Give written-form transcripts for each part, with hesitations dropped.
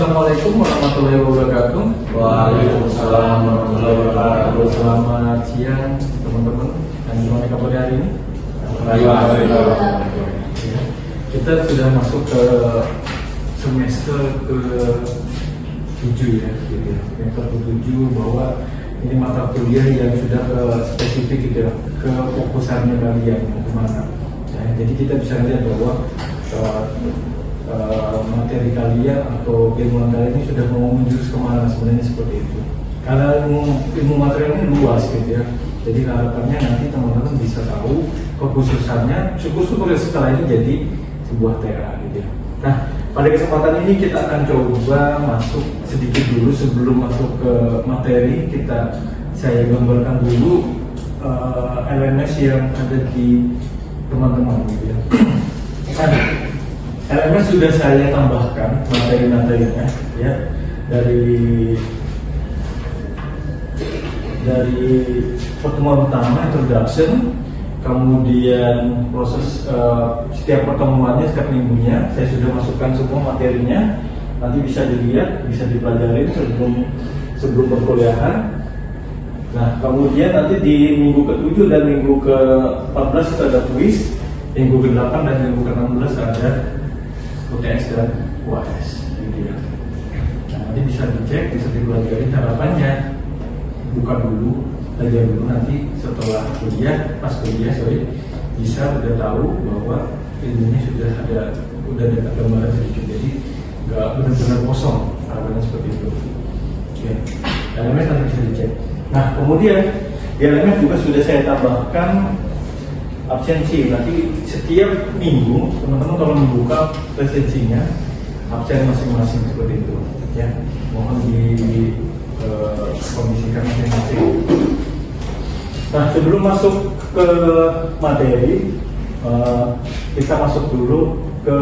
Assalamualaikum warahmatullahi wabarakatuh. Waalaikumsalam warahmatullahi wabarakatuh. Selamat siang teman-teman. Dan gimana kabar hari ini? Alhamdulillah. Ya, kita sudah masuk ke semester ke-7 ya, gitu ya. Semester ke-7 bahwa ini mata kuliah yang sudah ke spesifik gitu ya, ke fokusannya kalian kemana. Nah, jadi kita bisa lihat bahwa materi kalian atau ilmu kalian ini sudah mau menjurus kemana sebenarnya seperti itu. Karena ilmu materi ini luas gitu ya. Jadi harapannya nanti teman-teman bisa tahu kekhususannya. Syukur-syukur setelah ini jadi sebuah TA gitu ya. Nah, pada kesempatan ini kita akan coba masuk sedikit dulu sebelum masuk ke materi. Saya gambarkan dulu LMS yang ada di teman-teman gitu ya. LMS sudah saya tambahkan materi-materinya ya dari pertemuan pertama introduction, kemudian proses setiap pertemuannya setiap minggunya saya sudah masukkan semua materinya, nanti bisa dilihat, bisa dipelajari sebelum perkuliahan. Nah, kemudian nanti di minggu ke-7 dan minggu ke-14 kita ada kuis, minggu ke-8 dan minggu ke-16 ada UTS dan UAS gitu ya. Nah, nanti bisa dicek, bisa dipelajari. Harapannya buka dulu, belajar dulu, nanti setelah kuliah, pas kuliah bisa udah tahu bahwa ilmunya sudah ada gambaran sedikit, jadi nggak benar-benar kosong. Harapannya seperti itu. Oke, LMS nanti bisa dicek. Nah, kemudian di LMS juga sudah saya tambahkan absensi. Nanti setiap minggu teman-teman kalau membuka presensinya absen masing-masing seperti itu ya, mohon di kondisikan masing-masing. Nah, sebelum masuk ke materi kita masuk dulu ke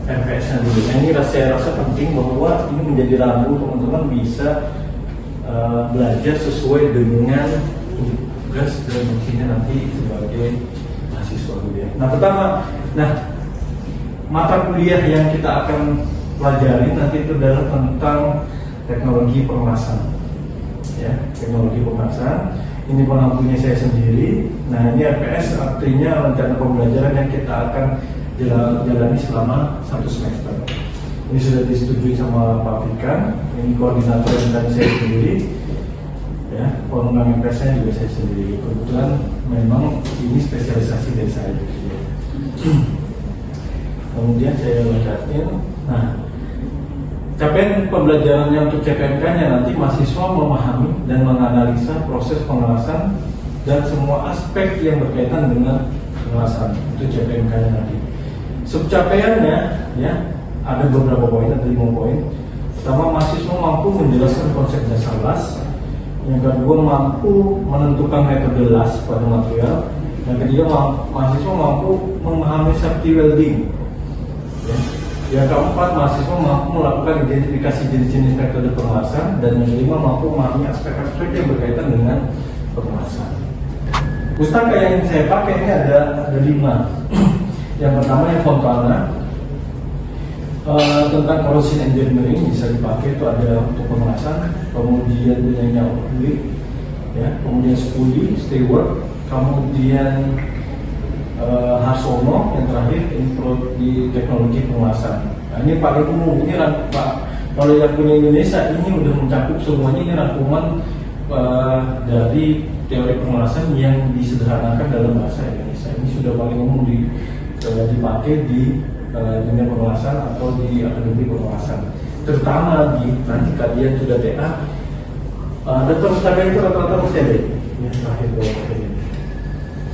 RPS-nya dulu. Nah, ini saya rasa penting bahwa ini menjadi rambu teman-teman bisa belajar sesuai dengan tugas dan fungsinya nanti sebagai mahasiswa kuliah. Nah, pertama, mata kuliah yang kita akan pelajari nanti itu adalah tentang teknologi pengemasan. Ya, teknologi pengemasan. Ini pengampunya saya sendiri. Nah, ini RPS artinya rencana pembelajaran yang kita akan jalani selama 1 semester. Ini sudah disetujui sama Pak Fikar. Ini koordinator dan saya sendiri. Ya, pengembangan RPS-nya juga saya sendiri. Kebetulan memang ini spesialisasi dari saya. Kemudian saya lanjutin. Nah, capaian pembelajarannya untuk CPNK-nya nanti mahasiswa memahami dan menganalisa proses pengelasan dan semua aspek yang berkaitan dengan pengelasan. Itu CPNK-nya nanti. Subcapaiannya ya ada beberapa poin, ada 5 poin. Pertama, mahasiswa mampu menjelaskan konsep dasar LAS. Yang kedua, mampu menentukan metode LAS pada material. Yang ketiga, mahasiswa mampu memahami safety welding. Ya. Yang keempat, mahasiswa mampu melakukan identifikasi jenis-jenis metode pengelasan. Dan yang kelima, mampu memahami aspek-aspek yang berkaitan dengan pengelasan. Pustaka yang saya pakai ini ada 5. Yang pertama yang Fontana tentang corrosion engineering bisa dipakai, itu ada untuk pengelasan. Kemudian punyanya Oakley, ya, kemudian Scully, Stewart, kemudian Harsono yang terakhir intro di teknologi pengelasan. Nah, ini paling umum. Ini Pak, kalau yang punya Indonesia ini udah mencakup semuanya. Ini rangkuman dari teori pengelasan yang disederhanakan dalam bahasa Indonesia. Ini sudah paling umum dipakai di dunia pengelasan atau di akademi pengelasan. Terutama nanti kalian sudah TA, dokter pustaka itu rata-rata mesti ada. Ini terakhir ini.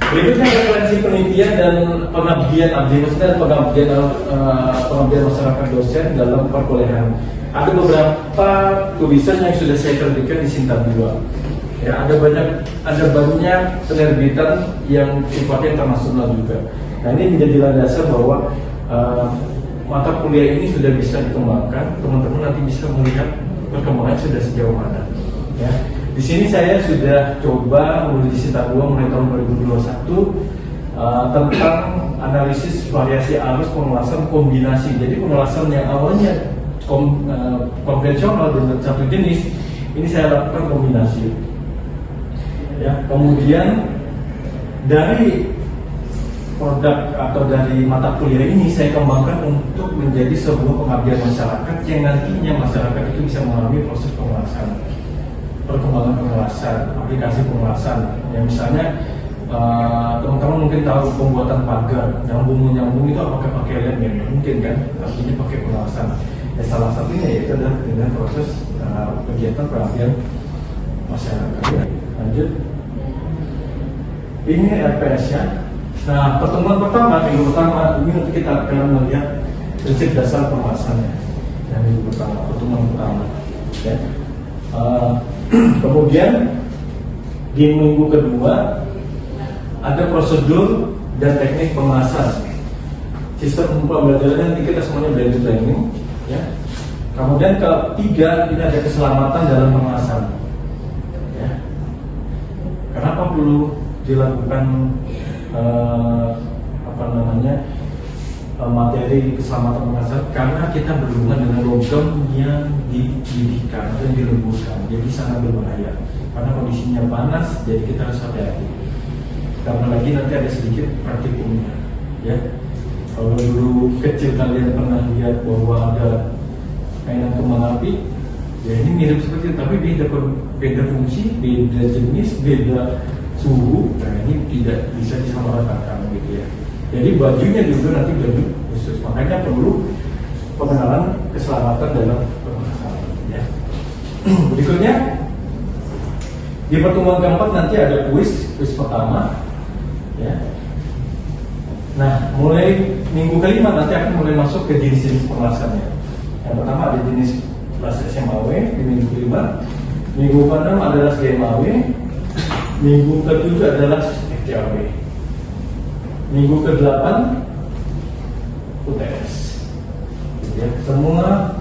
Berikutnya referensi penelitian dan pengabdian abdi, maksudnya pengabdian masyarakat dosen dalam perkuliahan. Ada beberapa tulisan yang sudah saya terbitkan di Sinta 2. Ya, ada banyak penerbitan yang sifatnya internasional juga. Nah, ini menjadi landasan bahwa mata kuliah ini sudah bisa dikembangkan. Teman-teman nanti bisa melihat perkembangan sudah sejauh mana. Ya. Di sini saya sudah coba menulis di Sinta 2 mulai tahun 2021 tentang analisis variasi arus pengelasan kombinasi. Jadi pengelasan yang awalnya konvensional dengan satu jenis, ini saya lakukan kombinasi. Ya, kemudian dari produk atau dari mata kuliah ini saya kembangkan untuk menjadi sebuah pengabdian masyarakat yang nantinya masyarakat itu bisa mengalami proses pengelasan, perkembangan pengelasan, aplikasi pengelasan. Ya, misalnya teman-teman mungkin tahu pembuatan pagar, nyambung itu apakah pakai lem? Ya mungkin kan, artinya pakai pengelasan. Ya, salah satunya yaitu adalah dengan proses kegiatan pengabdian masyarakat. Ya, lanjut. Ini RPS ya. Nah, pertemuan pertama, minggu pertama ini nanti kita akan melihat prinsip dasar pengelasannya. Yang minggu pertama, pertemuan pertama. Ya. Kemudian di minggu kedua ada prosedur dan teknik pengelasan. Sistem pembelajarannya nanti kita semuanya belajar training. Ya. Kemudian ketiga ini ada keselamatan dalam pengelasan. Ya. Kenapa perlu dilakukan materi keselamatan pengelasan? Karena kita berhubungan dengan logam yang dididihkan dan dilemburkan, jadi sangat berbahaya karena kondisinya panas, jadi kita harus hati-hati. Karena lagi nanti ada sedikit praktikumnya, ya. Kalau dulu kecil kalian pernah lihat bahwa ada mainan kembang api, ya ini mirip seperti itu, tapi beda fungsi, beda jenis, beda suhu. Nah ini tidak bisa disamaratakan gitu ya. Jadi bajunya juga nanti baju khusus, makanya perlu pengenalan keselamatan dalam pengelasan. Ya. Berikutnya di pertemuan keempat nanti ada kuis pertama. Ya. Nah, mulai minggu kelima nanti akan mulai masuk ke jenis-jenis pengelasannya. Yang pertama ada jenis kelas SMAW di minggu kelima. Minggu ke-6 adalah SGMAW. Minggu ke-7 adalah FTAW. Minggu ke-8 UTS. Ya, semua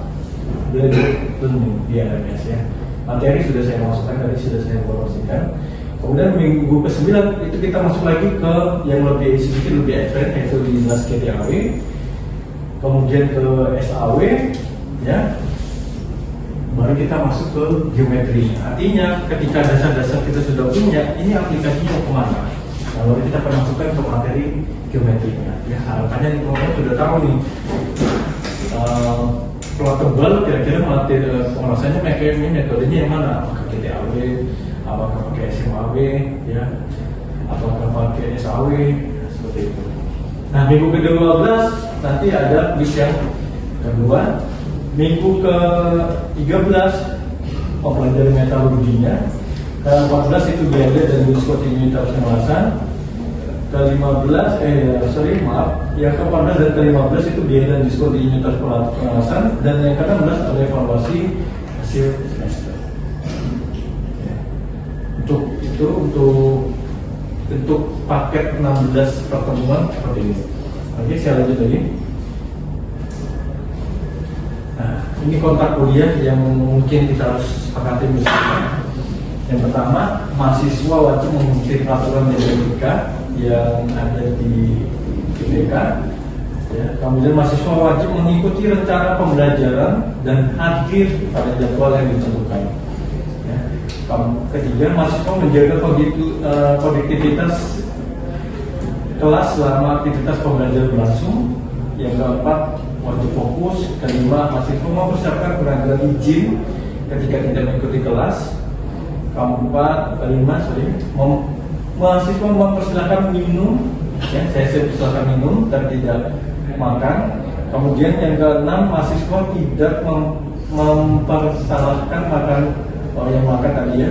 belajar learning di RMS ya. Materi sudah saya masukkan tadi, sudah saya informasikan. Kemudian minggu ke-9 itu kita masuk lagi ke yang lebih sedikit lebih advance, yaitu di kelas KTAW. Kemudian ke SAW ya. Baru kita masuk ke geometri. Artinya ketika dasar-dasar kita sudah punya, ini aplikasinya kemana? Lalu kita akan masukkan ke materi geometrinya. Ya, harapannya teman-teman sudah tahu nih. Kalau tebal kira-kira materi pengelasannya metodenya yang mana? Apakah KTAW, apakah pakai SMAW, ya, apakah pakai SAW, seperti itu. Nah, minggu ke-12 nanti ada quiz yang kedua. Minggu ke-13 pembelajaran metalurginya. Ke-14 itu biaya dan diskontinuitas pengelasan. Yang ke-14 dan ke-15 itu biaya dan diskontinuitas pengelasan. Dan yang ke-16 ada evaluasi hasil semester. Ya. Untuk paket 16 pertemuan seperti ini. Oke, saya lanjut lagi. Nah, ini kontak kuliah yang mungkin kita harus sepakati bersama. Yang pertama, mahasiswa wajib mengikuti peraturan metodika yang ada di IPK. Ya, kemudian mahasiswa wajib mengikuti rencana pembelajaran dan hadir pada jadwal yang ditentukan. Ya. Ketiga, mahasiswa menjaga konektivitas kelas selama aktivitas pembelajaran berlangsung. Yang keempat, wajib fokus. Kelima, mahasiswa mempersiapkan penanggalan izin ketika tidak mengikuti kelas. Mahasiswa mempersilahkan minum, ya, saya persilahkan minum dan tidak makan. Kemudian yang keenam, mahasiswa tidak mempersalahkan makan yang makan tadi ya.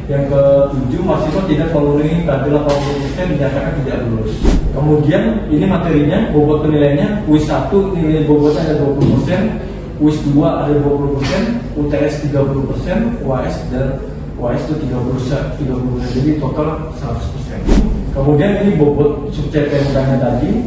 Yang ketujuh, mahasiswa tidak memenuhi kadar 80% dinyatakan tidak lulus. Kemudian ini materinya, bobot penilaiannya, kuis 1 nilai bobotnya ada 20%, kuis 2 ada 20%, UTS 30%, UAS dan UAS itu 30%, jadi total 100%. Kemudian ini bobot subjek yang tadi,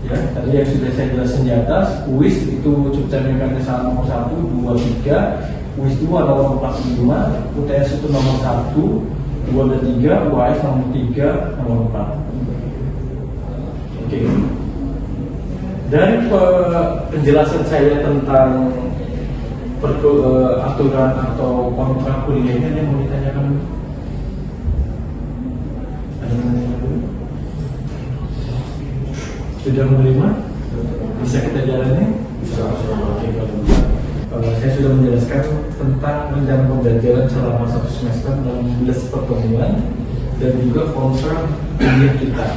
ya, tadi yang sudah saya jelaskan di atas. Kuis itu subjek yang nomor 1, 2, 3, kuis 2 nomor 45, UTS itu nomor 1, 2 dan 3, UAS nomor 3, nomor 4. Oke. Dari penjelasan saya tentang aturan atau kontrak kuliahnya yang mau ditanyakan? Ada yang menanyakan dulu? Sudah menerima? Bisa kita jalani? Bisa. Oke, kalau saya sudah menjelaskan tentang rencana pembelajaran selama 1 semester dalam 11 pertemuan dan juga kontrak kuliah kita.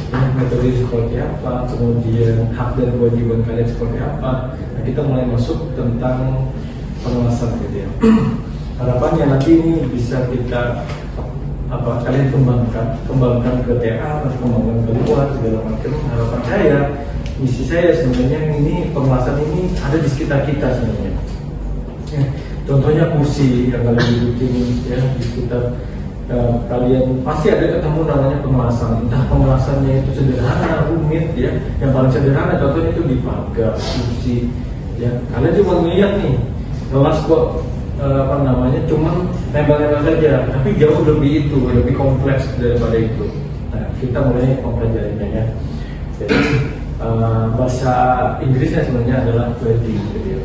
Metode seperti apa, kemudian hak dan kewajiban kalian seperti apa. Nah, kita mulai masuk tentang pengawasan gitu ya. Harapannya nanti ini bisa kita kalian kembangkan ke TA atau kembangkan ke luar segala macam. Harapan saya, misi saya sebenarnya ini pengawasan ini ada di sekitar kita sebenarnya. Contohnya kursi yang kalian dudukin ya di sekitar kalian pasti ada ketemu namanya pengawasan. Entah pengawasannya itu sederhana, rumit ya. Yang paling sederhana contohnya itu di pagar, kursi ya. Kalian cuma melihat nih kelas kok cuman nempel-nempel saja, tapi jauh lebih lebih kompleks daripada itu. Nah, kita mulai mempelajarinya ya. Jadi bahasa Inggrisnya sebenarnya adalah welding gitu ya.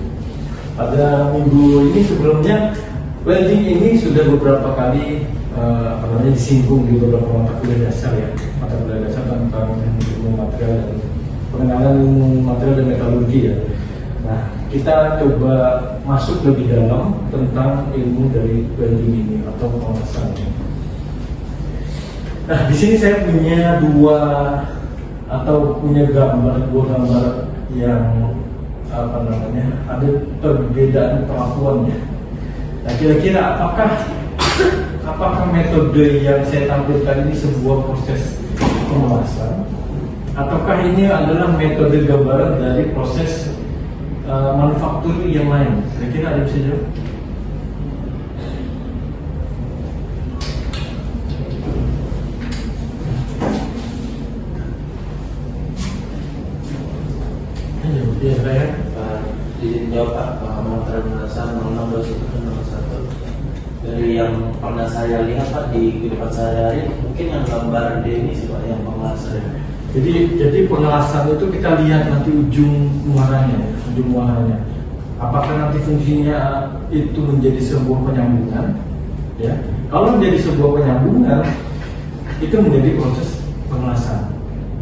Pada minggu ini sebelumnya welding ini sudah beberapa kali disinggung di beberapa mata kuliah dasar ya, mata kuliah dasar tentang ilmu material dan pengenalan ilmu material dan metalurgi ya. Nah, kita coba masuk lebih dalam tentang ilmu dari welding ini atau pengawasan. Nah, di sini saya punya dua gambar yang ada perbedaan perlakuannya. Nah, kira-kira apakah metode yang saya tampilkan ini sebuah proses pengawasan, ataukah ini adalah metode gambaran dari proses manufaktur yang lain? Kira-kira ada bisa jawab? Ya, saya Izin jawab Pak, material pengawasan 062101. Dari yang pernah saya lihat Pak di kehidupan sehari-hari, mungkin yang gambar D ini sih Pak yang pengawasan. Jadi pengawasan itu kita lihat nanti ujung muaranya. Apakah nanti fungsinya itu menjadi sebuah penyambungan? Ya, kalau menjadi sebuah penyambungan, itu menjadi proses pengawasan.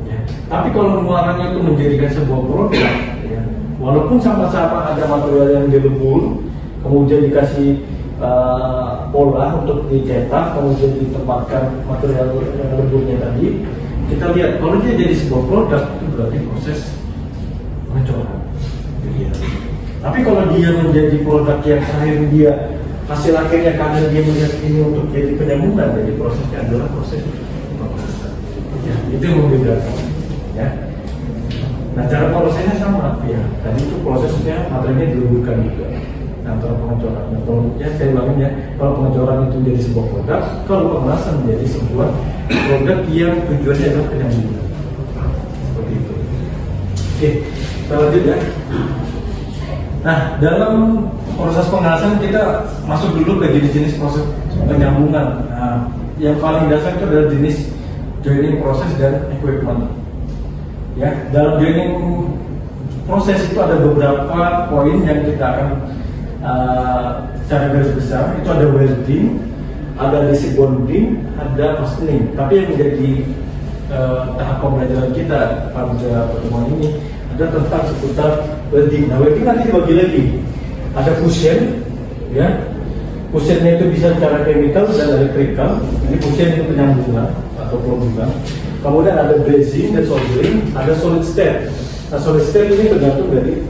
Ya. Tapi kalau muaranya itu menjadikan sebuah produk, ya, walaupun sama-sama ada material yang dilebur, kemudian dikasih pola untuk dicetak, kemudian ditempatkan material yang leburnya tadi, kita lihat kalau dia jadi sebuah produk itu berarti proses pengecoran. Ya. Tapi kalau dia menjadi produk yang terakhir dia hasil akhirnya karena dia melihat ini untuk jadi penyambungan, jadi prosesnya adalah proses pengawasan. Ya, itu yang membedakan. Ya. Nah, cara prosesnya sama ya. Tadi itu prosesnya materialnya dileburkan juga. Antara pengecoran. Nah, kalau saya ulangin ya, kalau pengecoran itu menjadi sebuah produk, kalau pengawasan menjadi sebuah produk yang tujuannya adalah penyambungan. Seperti itu. Oke, kita lanjut ya. Nah, dalam proses pengawasan kita masuk dulu ke jenis-jenis proses penyambungan. Nah, yang paling dasar itu adalah jenis joining proses dan equipment. Ya, dalam joining proses itu ada beberapa poin yang kita akan secara garis besar. Itu ada welding, ada basic bonding, ada fastening. Tapi yang menjadi tahap pembelajaran kita pada pertemuan ini ada tentang seputar welding. Nah, welding nanti dibagi lagi. Ada fusion, ya. Fusionnya itu bisa secara chemical dan elektrikal. Ini fusion itu penyambungan atau pelembungan. Kemudian ada brazing dan soldering, ada solid state. Nah, solid state ini tergantung dari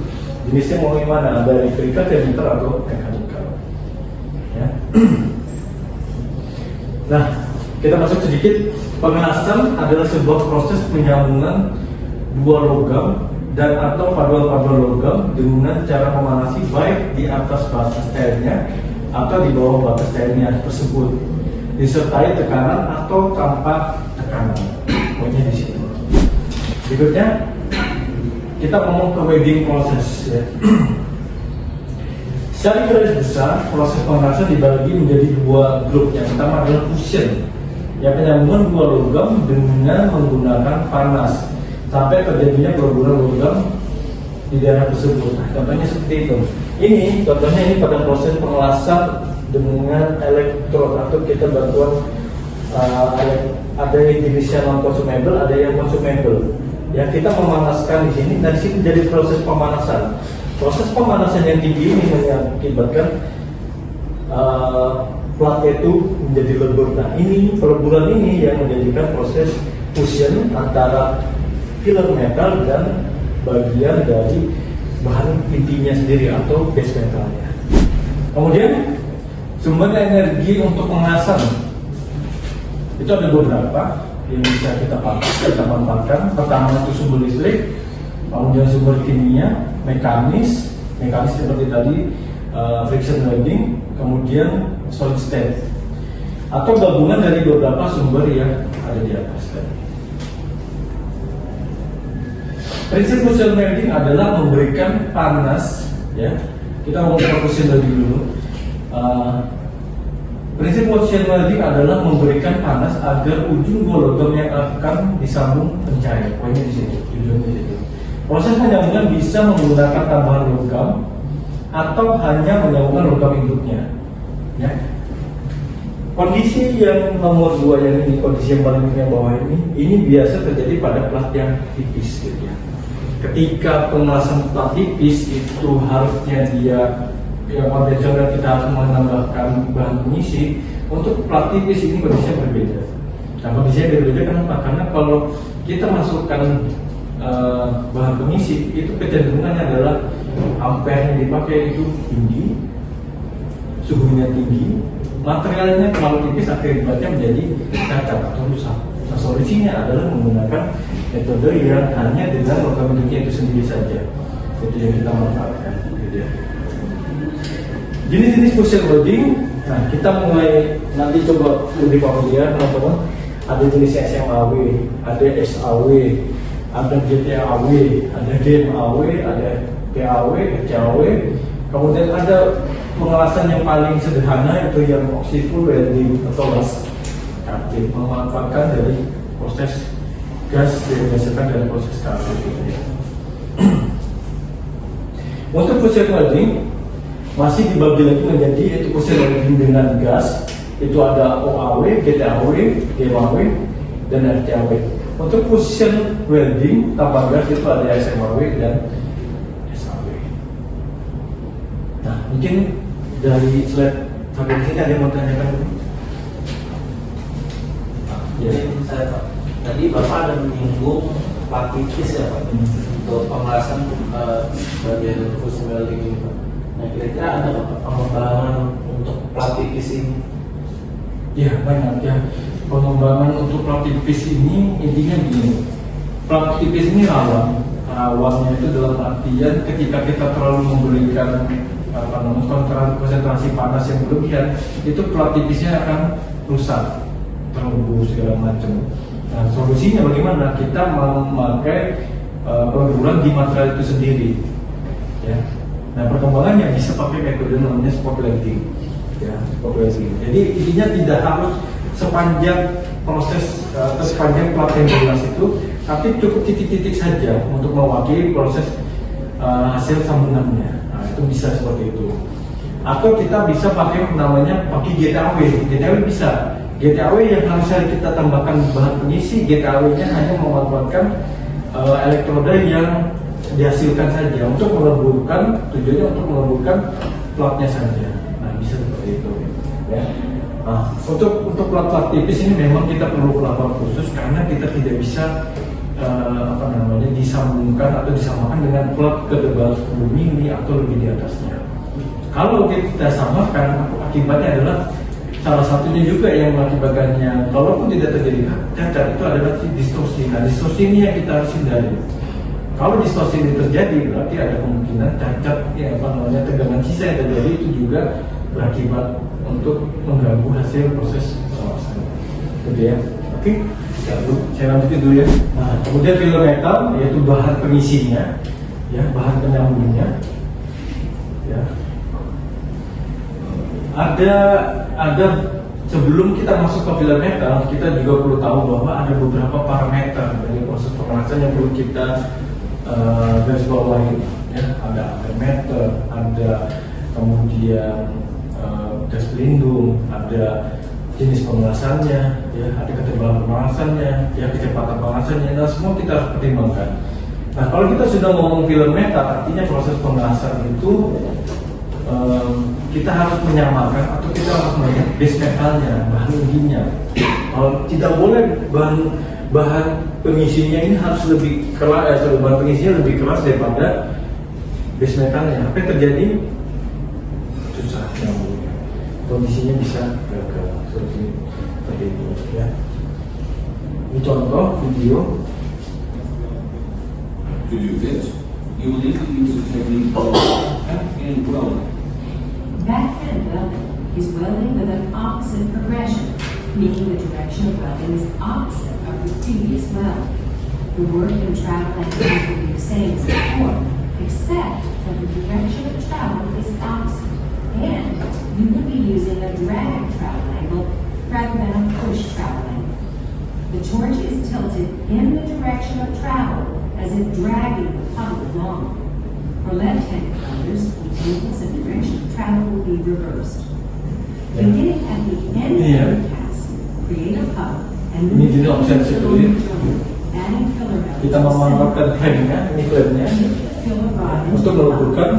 jenisnya mau yang mana, ada elektrikal, chemical atau mekanikal. Ya. Nah, kita masuk sedikit. Pengenasan adalah sebuah proses penyambungan dua logam dan atau paduan-paduan logam dengan cara memanasi baik di atas batas cairnya atau di bawah batas cairnya tersebut, disertai tekanan atau tanpa tekanan. Pokoknya di situ. Berikutnya kita ngomong ke welding proses ya. Secara garis besar, proses pengenasan dibagi menjadi dua grup. Yang pertama adalah fusion, yang penyambungan dua logam dengan menggunakan panas sampai terjadinya perburuan logam di daerah tersebut. Nah, contohnya seperti itu. Ini contohnya ini pada proses pengelasan dengan elektrod atau kita bantuan ada yang jenisnya non consumable, ada yang consumable. Ya, kita memanaskan di sini dan di sini jadi proses pemanasan. Proses pemanasan yang tinggi ini mengakibatkan plat itu menjadi lebur. Nah, ini peleburan ini yang menjadikan proses fusion antara filler metal dan bagian dari bahan intinya sendiri atau base metalnya. Kemudian sumber energi untuk pengasan itu ada beberapa yang bisa kita manfaatkan. Pertama itu sumber listrik, kemudian sumber kimia, mekanis seperti tadi friction welding, kemudian solid state atau gabungan dari beberapa sumber yang ada di atas tadi. Prinsip fusion welding adalah memberikan panas, ya. Kita ngomong fusion welding dulu. Prinsip fusion welding adalah memberikan panas agar ujung logam yang akan disambung mencair. Poinnya di situ, tujuannya di situ. Proses penyambungan bisa menggunakan tambahan logam atau hanya menyambungkan logam induknya. Ya. Kondisi yang nomor 2 yang ini, kondisi yang paling yang bawah ini biasa terjadi pada plat yang tipis, gitu ya. Ketika pengelasan plat tipis itu harusnya dia yang konvensional kita harus menambahkan bahan pengisi. Untuk plat tipis ini kondisinya berbeda. Nah, kondisinya berbeda kenapa? Karena kalau kita masukkan bahan pengisi itu kecenderungannya adalah ampere yang dipakai itu tinggi, suhunya tinggi, materialnya terlalu tipis, akibatnya menjadi cacat atau rusak. Nah, solusinya adalah menggunakan metode yang hanya dengan logam induknya itu sendiri saja. Itu yang kita manfaatkan. Gitu ya. Jenis-jenis fusion welding, nah kita mulai nanti coba lebih familiar, teman-teman. Ada jenis SMAW, ada SAW, ada GTAW, ada DMAW, ada PAW, FCAW. Kemudian ada pengelasan yang paling sederhana itu yang oxy-full welding atau las kapit, memanfaatkan dari proses gas yang dihasilkan dari proses kapit. Untuk fusion welding masih dibagi lagi menjadi yaitu fusion welding dengan gas, itu ada OAW, GTAW, DMAW, dan FCAW. Untuk fusion welding tanpa gas itu ada SMAW dan SAW. Nah, mungkin dari slide sampai di sini ada yang mau tanyakan? Jadi saya Pak, tadi Bapak ada menyinggung plat tipis ya Pak, untuk pengelasan bagian fusion welding ini Pak. Nah, kira-kira ada Bapak pengembangan untuk plat tipis ini? Ya, banyak ya. Pengembangan untuk plat tipis ini intinya begini. Plat tipis ini rawan. Rawannya itu dalam artian ketika kita terlalu memberikan konsentrasi panas yang berlebihan, itu plat tipisnya akan rusak, terlebur segala macam. Nah, solusinya bagaimana? Kita memakai peleburan di material itu sendiri. Ya. Nah, perkembangannya bisa pakai metode namanya spot welding. Ya, spot welding. Jadi intinya tidak harus sepanjang proses atau sepanjang plat yang jelas itu, tapi cukup titik-titik saja untuk mewakili proses hasil sambungannya. Nah, itu bisa seperti itu. Atau kita bisa pakai namanya pakai GTAW. GTAW bisa. GTAW yang harusnya kita tambahkan bahan pengisi, GTAW-nya hanya memanfaatkan elektroda yang dihasilkan saja untuk meleburkan, tujuannya untuk meleburkan platnya saja. Nah, bisa seperti itu. Ya. Nah, untuk plat-plat tipis ini memang kita perlu perlakuan khusus karena kita tidak bisa disambungkan atau disamakan dengan plat kedebal 10 mili atau lebih di atasnya. Kalau kita samakan, akibatnya adalah salah satunya juga yang mengakibatkannya, kalaupun tidak terjadi cacat, itu adalah distorsi. Nah, distorsi ini yang kita harus hindari. Kalau distorsi ini terjadi, berarti ada kemungkinan cacat tegangan sisa yang terjadi itu juga berakibat untuk mengganggu hasil proses pengawasan. Gitu ya. Oke, saya lanjutin dulu ya. Nah, kemudian filler metal yaitu bahan pengisinya, ya, bahan penyambungnya. Ya. Ada sebelum kita masuk ke filler metal, kita juga perlu tahu bahwa ada beberapa parameter dari proses pengelasan yang perlu kita garis bawahi. ya, ada alternator, ada kemudian gas pelindung, ada jenis pengelasannya, ya, ada ketebalan pengelasannya, ya, kecepatan pengelasannya, nah semua kita harus pertimbangkan. Nah kalau kita sudah ngomong film metal, artinya proses pengelasan itu kita harus menyamakan atau kita harus melihat base metalnya, bahan intinya. Kalau tidak boleh bahan pengisinya ini harus lebih keras, bahan pengisinya lebih keras daripada base metalnya. Apa yang terjadi? Susah nyambungnya, kondisinya bisa gagal seperti itu, ya. Ini contoh video. To do this, you will need to use the technique called backhand welding. Backhand welding is welding with an opposite progression, meaning the direction of welding is opposite of the previous weld. The work and travel angles will be the same as before, except that the direction of travel is opposite, and you will be using a drag travel angle rather than a push travel angle. The torch is tilted in the direction of travel as if dragging the puddle along. For left-handed welders, the angles and direction of travel will be reversed. Beginning at the end of the cast, create a puddle and Ini jadi opsi sebelum adding filler belts. kita memanfaatkan klemnya, ini klemnya Filler rod untuk meluburkan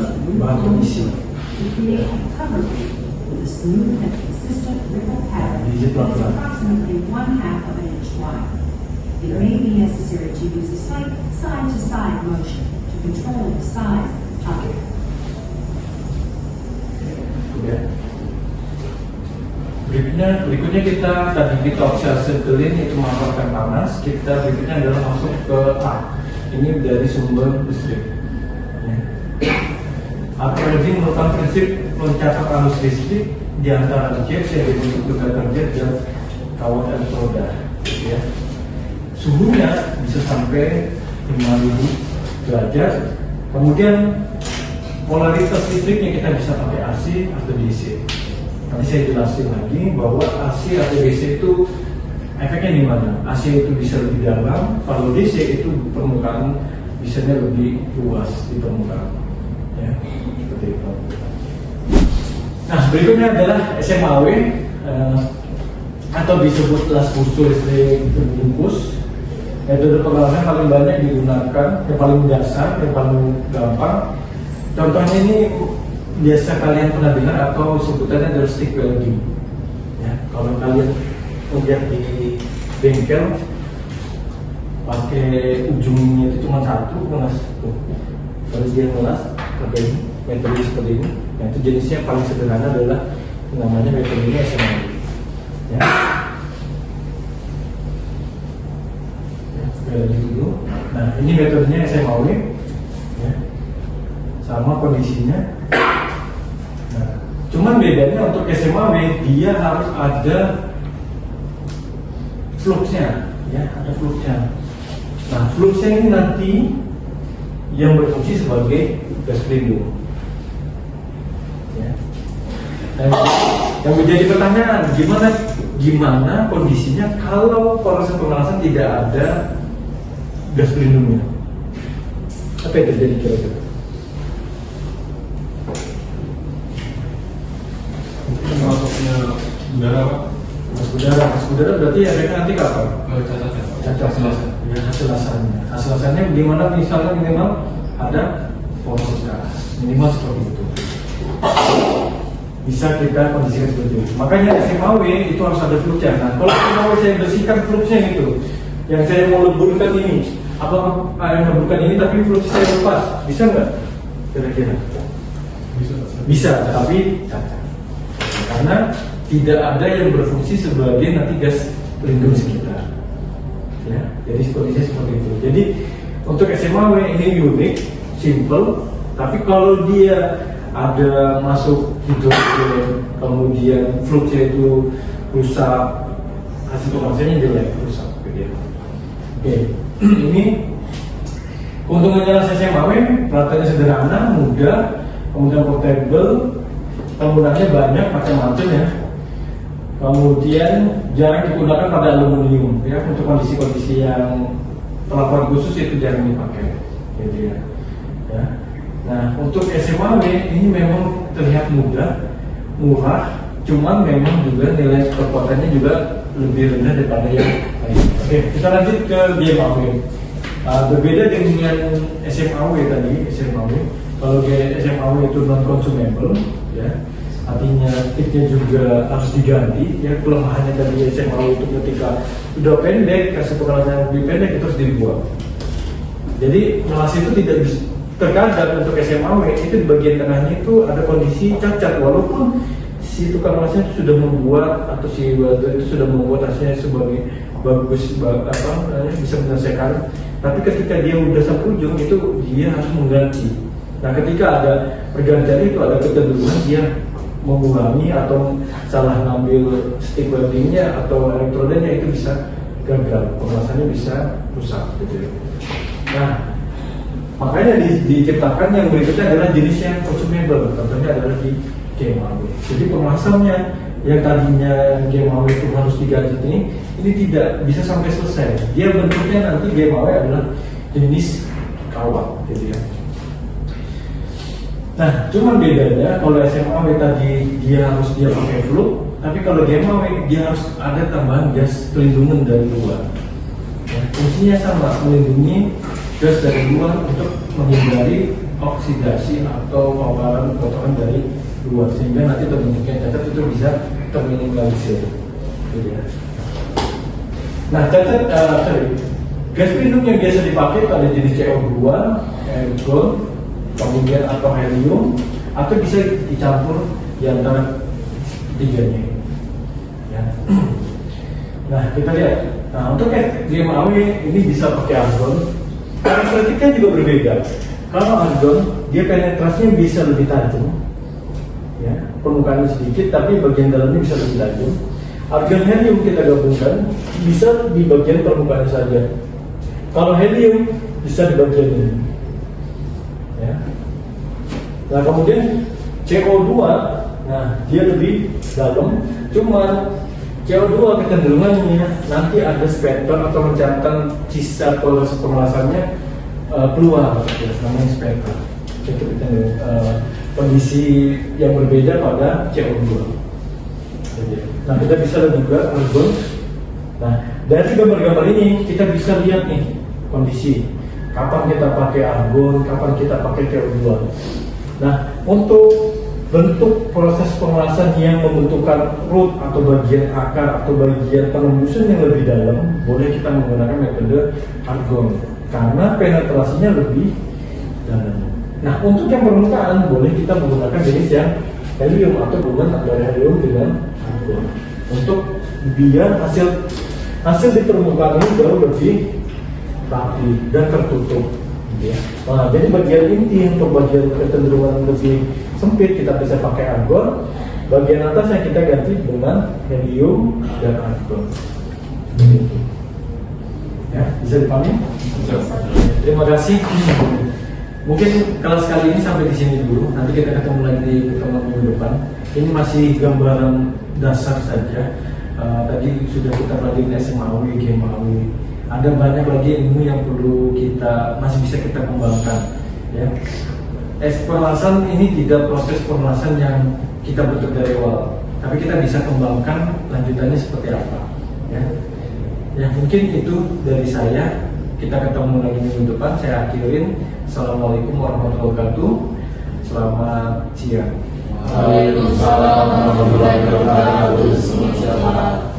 bahan pengisi. to create a cover plate with a smooth and consistent ripple pattern that is approximately 1/2 of an inch wide. It may be necessary to use a slight side-to-side motion to control the size of the puddle. Ya. Berikutnya kita tadi kita observasi itu memanfaatkan panas. Kita berikutnya adalah masuk ke A. Ini dari sumber listrik. Ya. Apalagi merupakan prinsip mencatat arus listrik di antara jet yang dibentuk tegangan jet dan kawat elektroda. Ya. Suhunya bisa sampai 5000 derajat. Kemudian polaritas listriknya kita bisa pakai AC atau DC. Nanti saya jelasin lagi bahwa AC atau DC itu efeknya di mana. AC itu bisa lebih dalam, kalau DC itu permukaan bisanya lebih luas di permukaan. Ya, seperti itu. Nah, berikutnya adalah SMAW atau disebut las busu listrik terbungkus. Metode pengelasan paling banyak digunakan, yang paling dasar, yang paling gampang. Contohnya ini biasa kalian pernah dengar atau sebutannya adalah stick welding. Ya, kalau kalian lihat di bengkel pakai ujungnya itu cuma satu, ngelas tuh. Kalau dia ngelas pakai ini, metode seperti ini. Nah, itu jenisnya paling sederhana adalah namanya metodenya SMAW. Ya. Dulu. Nah, ini metodenya SMAW. Ya. Sama kondisinya. Nah, cuman bedanya untuk SMAW dia harus ada fluxnya, ya, ada fluxnya. Nah, fluxnya ini nanti yang berfungsi sebagai gas pelindung. Ya. Nah, yang menjadi pertanyaan, gimana kondisinya kalau proses pengelasan tidak ada gas pelindungnya? Apa yang terjadi kira-kira? Masuknya udara, Pak. Masuk udara berarti efeknya nanti kapan? Cacat. Ya, hasil-hasilnya gimana? Misalnya minimal ada proses gas, minimal seperti itu. Bisa kita kondisikan seperti itu. Makanya SMAW itu harus ada fluxnya. Nah, kalau SMAW saya bersihkan fluxnya itu, yang saya mau leburkan ini, apa yang leburkan ini tapi flux saya lepas, bisa nggak? Kira-kira? Bisa, tapi cacat. Karena tidak ada yang berfungsi sebagai nanti gas pelindung sekitar. Ya, jadi kondisinya seperti itu. Jadi untuk SMAW ini unik, simple, tapi kalau dia ada masuk hidrogen, kemudian fluxnya itu rusak, hasil pengelasannya jelek, rusak. Gitu. Oke, ini keuntungannya SMAW, peratannya sederhana, mudah, kemudian portable, penggunaannya banyak macam-macam ya. Kemudian jarang digunakan pada aluminium ya, untuk kondisi-kondisi yang perlakuan khusus itu jarang dipakai, gitu ya. Ya. Nah, untuk SMAW ini memang terlihat mudah, murah, cuman memang juga nilai kekuatannya juga lebih rendah daripada yang lain. Oke, kita lanjut ke GMAW. Berbeda dengan SMAW tadi, SMAW. Kalau SMAW itu non consumable, ya, artinya tipnya juga harus diganti. Ya, kelemahannya tadi SMAW itu ketika udah pendek, kasih pengalaman yang lebih pendek itu harus dibuang. Jadi melas itu tidak bisa. Terkadang untuk SMAW itu di bagian tengahnya itu ada kondisi cacat, walaupun si tukang melasnya itu sudah membuat atau si batu itu sudah membuat hasilnya sebagai bagus, bisa menyelesaikan, tapi ketika dia udah sampai ujung itu dia harus mengganti. Nah, ketika ada pergantian itu ada kecenderungan dia mengurangi atau salah ngambil stick weldingnya atau elektrodenya, itu bisa gagal, pengelasannya bisa rusak gitu. Nah, makanya diciptakan yang berikutnya adalah jenis yang consumable, contohnya adalah di GMAW. Jadi pengelasannya yang tadinya GMAW itu harus diganti ini tidak bisa sampai selesai. Dia bentuknya nanti GMAW adalah jenis kawat gitu ya. Nah, cuman bedanya kalau SMAW tadi dia harus pakai fluk, tapi kalau GMAW dia harus ada tambahan gas pelindungan dari luar. Ya, fungsinya sama, melindungi gas dari luar untuk menghindari oksidasi atau paparan kotoran dari luar, sehingga nanti terbentuknya cacat itu bisa terminimalisir. Gitu ya. Nah, cacat, gas pelindung yang biasa dipakai pada jenis CO2, argon, kemudian atau helium, atau bisa dicampur di antara ketiganya. Ya. Nah, kita lihat. Nah, untuk GMAW ini bisa pakai argon. Karakteristiknya juga berbeda. Kalau argon, dia penetrasinya bisa lebih tajam, ya, permukaannya sedikit, tapi bagian dalamnya bisa lebih tajam. Argon helium kita gabungkan bisa di bagian permukaan saja. Kalau helium bisa di bagian ini. Ya. Nah, kemudian CO2, nah dia lebih dalam, cuman CO2 kecenderungannya nanti ada spatter atau mencatat sisa proses pengelasannya keluar, ya, namanya spatter. Itu kondisi yang berbeda pada CO2. Nah, kita bisa lihat juga argon. Nah, dari gambar-gambar ini kita bisa lihat nih kondisi kapan kita pakai argon, kapan kita pakai CO2. Nah, untuk bentuk proses pengelasan yang membentukkan root atau bagian akar atau bagian penembusan yang lebih dalam, boleh kita menggunakan metode argon karena penetrasinya lebih dalam. Nah, untuk yang permukaan boleh kita menggunakan jenis yang helium atau gabungan antara helium dengan argon untuk biar hasil di permukaan ini jauh lebih rapi dan tertutup. Ya. Nah, jadi bagian inti untuk bagian kecenderungan lebih sempit kita bisa pakai argon, bagian atas yang kita ganti dengan helium dan argon. Ya, bisa dipahami? Terima kasih. Mungkin kelas kali ini sampai di sini dulu. Nanti kita ketemu lagi di pertemuan minggu depan. Ini masih gambaran dasar saja. Tadi sudah kita pelajari SMAW, GMAW. Ada banyak lagi ilmu yang perlu masih bisa kita kembangkan. Ya. Pengelasan ini tidak proses pengelasan yang kita bentuk dari awal, tapi kita bisa kembangkan lanjutannya seperti apa. Ya. Ya, mungkin itu dari saya. Kita ketemu lagi minggu depan. Saya akhirin. Assalamualaikum warahmatullahi wabarakatuh. Selamat siang. Waalaikumsalam warahmatullahi wabarakatuh.